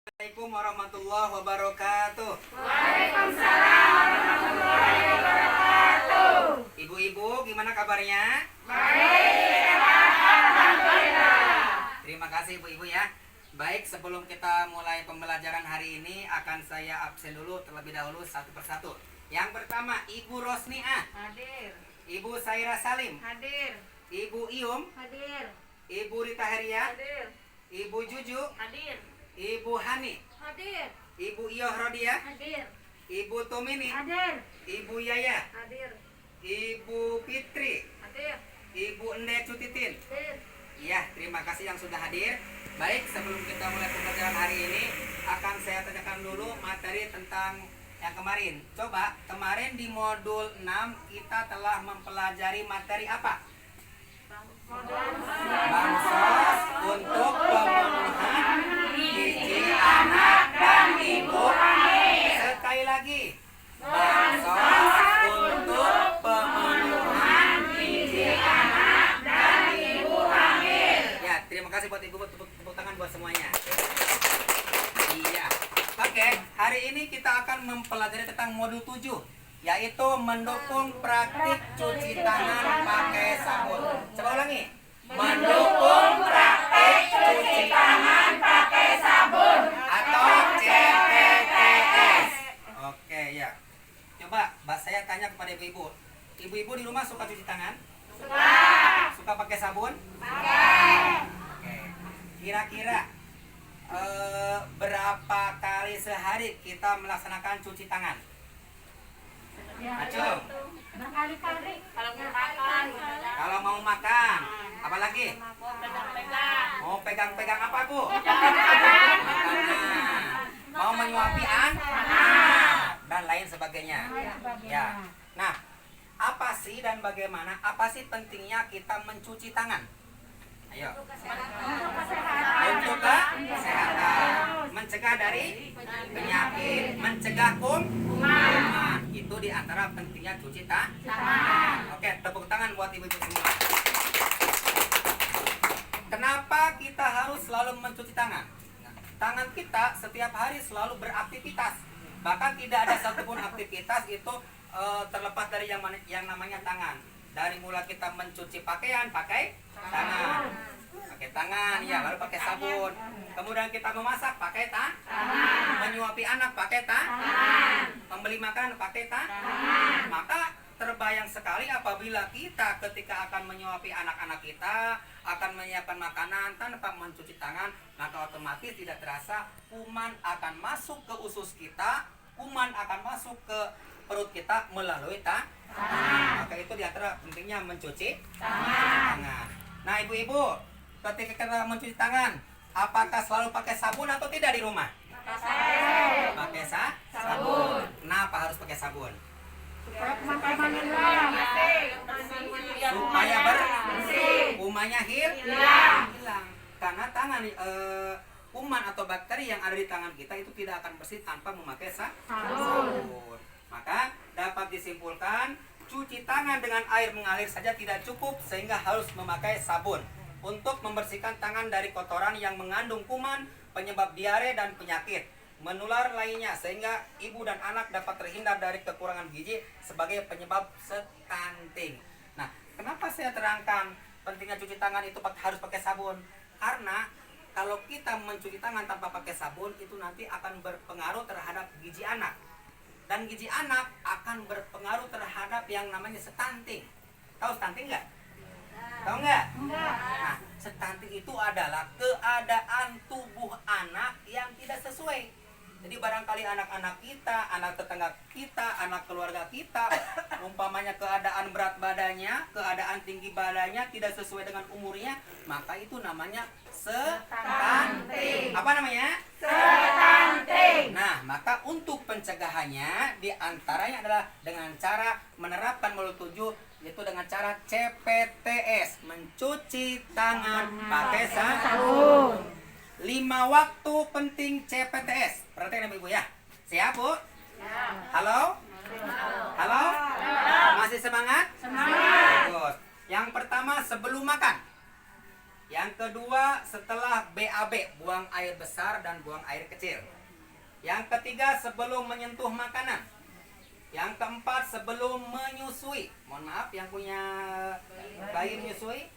Assalamualaikum warahmatullahi wabarakatuh. Waalaikumsalam warahmatullahi wabarakatuh. Ibu-ibu, gimana kabarnya? Baik, alhamdulillah. Terima kasih ibu-ibu ya. Baik, sebelum kita mulai pembelajaran hari ini akan saya absen dulu terlebih dahulu satu persatu. Yang pertama, Ibu Rosniah. Hadir. Ibu Saira Salim. Hadir. Ibu Ium. Hadir. Ibu Rita Heria. Hadir. Ibu Juju. Hadir. Ibu Hani. Hadir. Ibu Ioh Rodia. Hadir. Ibu Tumini. Hadir. Ibu Yaya. Hadir. Ibu Fitri. Hadir. Ibu Ende Cutitin. Hadir. Iya, terima kasih yang sudah hadir. Baik, sebelum kita mulai pembelajaran hari ini, akan saya tanyakan dulu materi tentang yang kemarin. Coba, kemarin di modul 6 kita telah mempelajari materi apa? Bansos untuk pemenuhan gizi anak dan ibu hamil. Sekali lagi, bansos untuk pemenuhan gizi anak dan ibu hamil. Ya, terima kasih buat ibu, tepuk tangan buat semuanya. Iya. Oke, hari ini kita akan mempelajari tentang modul 7, yaitu mendukung praktik cuci tangan pakai sabun. Coba ulangi. Mendukung praktik cuci tangan pakai sabun atau CPTS. Oke, ya. Coba, saya tanya kepada ibu-ibu. Ibu-ibu di rumah suka cuci tangan? Suka. Suka pakai sabun? Pakai. Oke. Kira-kira berapa kali sehari kita melaksanakan cuci tangan? Acung. Berkali-kali. Kalau mau makan. Kalau mau makan, apalagi? Mau pegang-pegang apa, Bu? Makanan. Mau menyuapi anak dan lain sebagainya. Ya. Nah, apa sih dan bagaimana? Apa sih pentingnya kita mencuci tangan? Ayo. Untuk kesehatan, mencegah dari penyakit, mencegah kuman. Itu diantara pentingnya cuci tangan. Oke, tepuk tangan buat ibu-ibu semua. Kenapa kita harus selalu mencuci tangan? Nah, tangan kita setiap hari selalu beraktivitas. Bahkan tidak ada satupun aktivitas itu terlepas dari yang namanya tangan. Dari mulai kita mencuci pakaian pakai tangan, pakai tangan, ya, lalu pakai sabun. Kemudian kita memasak pakai tangan, menyuapi anak pakai tangan, membeli makanan pakai tangan. Maka terbayang sekali apabila kita ketika akan menyuapi anak-anak kita, akan menyiapkan makanan tanpa mencuci tangan, maka otomatis tidak terasa kuman akan masuk ke usus kita, kuman akan masuk ke perut kita melalui tangan. Maka itu diantara pentingnya mencuci tangan. Nah, ibu-ibu, ketika kita mencuci tangan, apakah selalu pakai sabun atau tidak di rumah? Pakai sabun. Kenapa harus pakai sabun? Supaya bersih, kumannya hilang. Karena tangan kuman atau bakteri yang ada di tangan kita itu tidak akan bersih tanpa memakai sabun. Maka dapat disimpulkan, cuci tangan dengan air mengalir saja tidak cukup sehingga harus memakai sabun untuk membersihkan tangan dari kotoran yang mengandung kuman, penyebab diare dan penyakit menular lainnya, sehingga ibu dan anak dapat terhindar dari kekurangan gizi sebagai penyebab stunting. Nah, kenapa saya terangkan pentingnya cuci tangan itu harus pakai sabun? Karena kalau kita mencuci tangan tanpa pakai sabun itu nanti akan berpengaruh terhadap gizi anak. Dan gizi anak akan berpengaruh terhadap yang namanya stunting. Tahu stunting nggak? Tahu nggak? Nah, stunting itu adalah keadaan tubuh anak yang tidak sesuai. Jadi barangkali anak-anak kita, anak tetangga kita, anak keluarga kita, umpamanya keadaan berat badannya, keadaan tinggi badannya tidak sesuai dengan umurnya, maka itu namanya stunting. Apa namanya? Stunting. Nah, maka untuk pencegahannya diantaranya adalah dengan cara menerapkan modul 7, yaitu dengan cara CPTS, mencuci tangan pakai sabun. 5 waktu penting CPTS. Perhatikan ibu ya. Siap, Bu? Halo? Halo? Masih semangat? Semangat. Bagus. Yang pertama sebelum makan. Yang kedua, setelah BAB, buang air besar dan buang air kecil. Yang ketiga, sebelum menyentuh makanan. Yang keempat, sebelum menyusui. Mohon maaf yang punya bayi menyusui.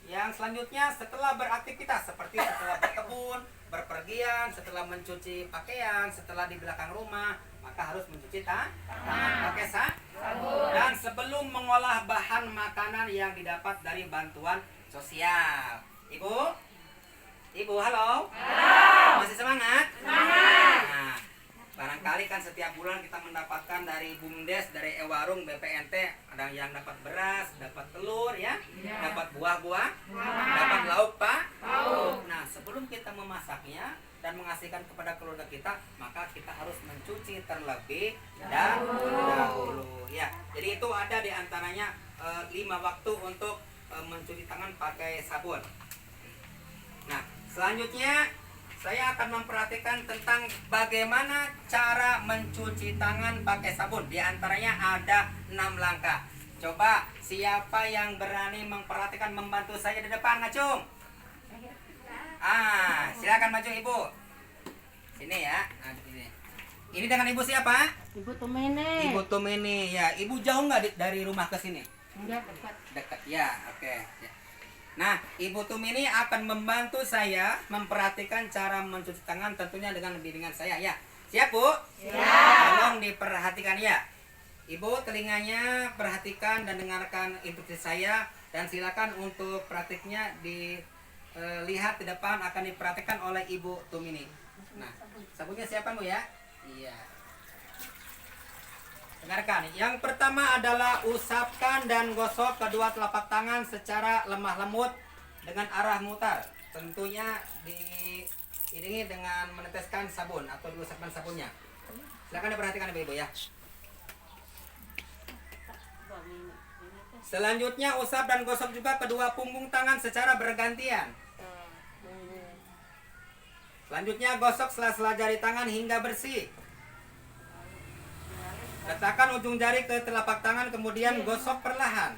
Yang selanjutnya, setelah beraktivitas seperti setelah berkebun, berpergian, setelah mencuci pakaian, setelah di belakang rumah, maka harus mencuci tangan pakai sabun. Dan sebelum mengolah bahan makanan yang didapat dari bantuan sosial. Ibu? Ibu, halo? Halo. Masih semangat? Semangat. Nah, barangkali kan setiap bulan kita mendapatkan dari BUMDes, dari Ewarung, BPNT, ada yang dapat beras, dapat telur ya, dapat buah-buah, dapat lauk pauk. Nah, sebelum kita memasaknya dan mengasihkan kepada keluarga kita, maka kita harus mencuci terlebih dahulu. Ya, jadi itu ada di antaranya 5 waktu untuk mencuci tangan pakai sabun. Nah, selanjutnya saya akan memperhatikan tentang bagaimana cara mencuci tangan pakai sabun. Di antaranya ada 6 langkah. Coba siapa yang berani memperhatikan, membantu saya di depan, ngacung. Silakan maju Ibu. Sini ya. Nah, ini dengan Ibu siapa? Ibu Tumene. Ibu Tumini. Ya, Ibu jauh nggak dari rumah ke sini? Enggak, dekat. Dekat ya, oke. Ya. Nah, Ibu Tumini akan membantu saya memperhatikan cara mencuci tangan tentunya dengan bimbingan saya ya. Siap, Bu? Siap. Tolong diperhatikan ya. Ibu telinganya perhatikan dan dengarkan instruksi saya dan silakan untuk praktiknya dilihat di depan akan diperhatikan oleh Ibu Tumini. Nah, sabunnya siapa Bu ya? Iya. Dengarkan, yang pertama adalah usapkan dan gosok kedua telapak tangan secara lemah lembut dengan arah mutar. Tentunya diiringi dengan meneteskan sabun atau diusapkan sabunnya. Silakan diperhatikan Ibu ya. Selanjutnya usap dan gosok juga kedua punggung tangan secara bergantian. Selanjutnya gosok sela-sela jari tangan hingga bersih. Letakkan ujung jari ke telapak tangan kemudian gosok perlahan.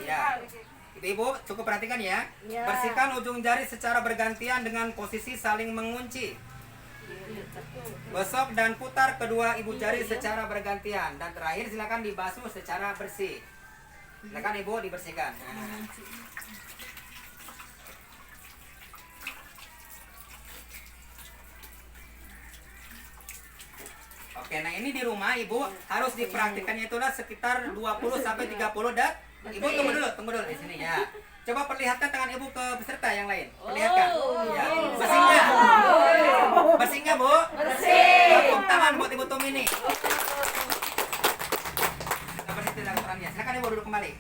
Ya. Ibu cukup perhatikan ya. Bersihkan ujung jari secara bergantian dengan posisi saling mengunci. Gosok dan putar kedua ibu jari secara bergantian dan terakhir silakan dibasuh secara bersih. Silakan Ibu dibersihkan. Nah. Oke, nah ini di rumah Ibu harus dipraktikkannya itulah sekitar 20 sampai 30 detik. Ibu tunggu dulu di sini ya. Coba perlihatkan tangan Ibu ke peserta yang lain. Perlihatkan. Ya. Bersih nggak? Bersih nggak, Bu? Bersih. Tepuk tangan buat Ibu Tumini. Bersih tidak kotorannya. Silakan Ibu duduk kembali.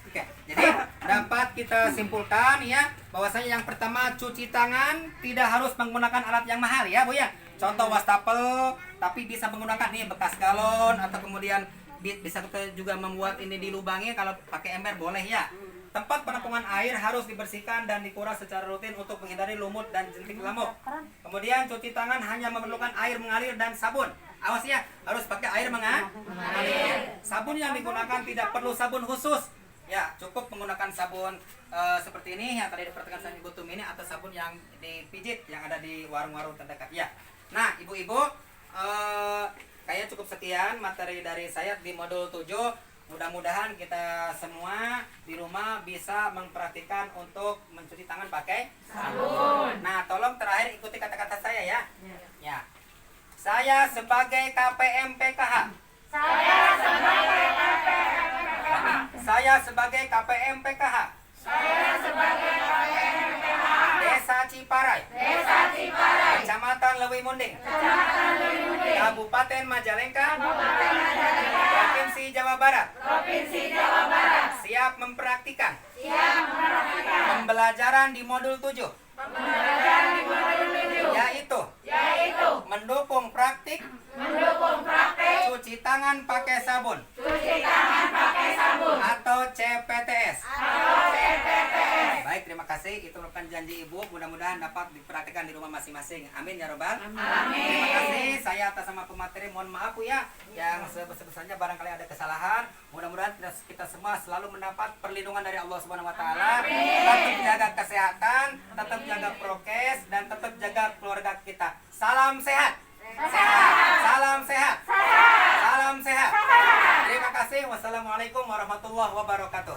Oke, jadi dapat kita simpulkan ya bahwasanya yang pertama cuci tangan tidak harus menggunakan alat yang mahal ya Bu ya. Contoh wastafel, tapi bisa menggunakan nih bekas galon atau kemudian bisa kita juga membuat ini dilubangi kalau pakai ember boleh ya. Tempat penampungan air harus dibersihkan dan dikuras secara rutin untuk menghindari lumut dan jentik lamuk. Kemudian cuci tangan hanya memerlukan air mengalir dan sabun. Awas ya, harus pakai air mengalir. Sabun yang digunakan tidak perlu sabun khusus. Ya, cukup menggunakan sabun seperti ini yang tadi diperhatikan sama Ibu Tumini atau sabun yang dipijit yang ada di warung-warung terdekat ya. Nah, ibu-ibu, kayaknya cukup sekian materi dari saya di modul 7. Mudah-mudahan kita semua di rumah bisa memperhatikan untuk mencuci tangan pakai sabun. Nah, tolong terakhir ikuti kata-kata saya ya. Ya. Saya sebagai KPM PKH. Saya sebagai KPM PKH. Desa Ciparai. Kecamatan Lewi Munding. Kabupaten Majalengka. Provinsi Jawa Barat. Siap mempraktikkan. Pembelajaran di modul 7. Yaitu mendukung praktik Cuci tangan pakai sabun. Atau CPTS. Baik, terima kasih. Itu merupakan janji Ibu. Mudah-mudahan dapat diperhatikan di rumah masing-masing. Amin ya robbal. Terima kasih. Saya atas nama pemateri mohon maaf Bu ya, yang sebesar-besarnya barangkali ada kesalahan. Mudah-mudahan kita semua selalu mendapat perlindungan dari Allah Subhanahu wa taala. Tetap jaga kesehatan, tetap jaga prokes, dan tetap jaga keluarga kita. Salam sehat. Salam sehat. Salam sehat. Terima kasih. Wassalamualaikum warahmatullahi wabarakatuh.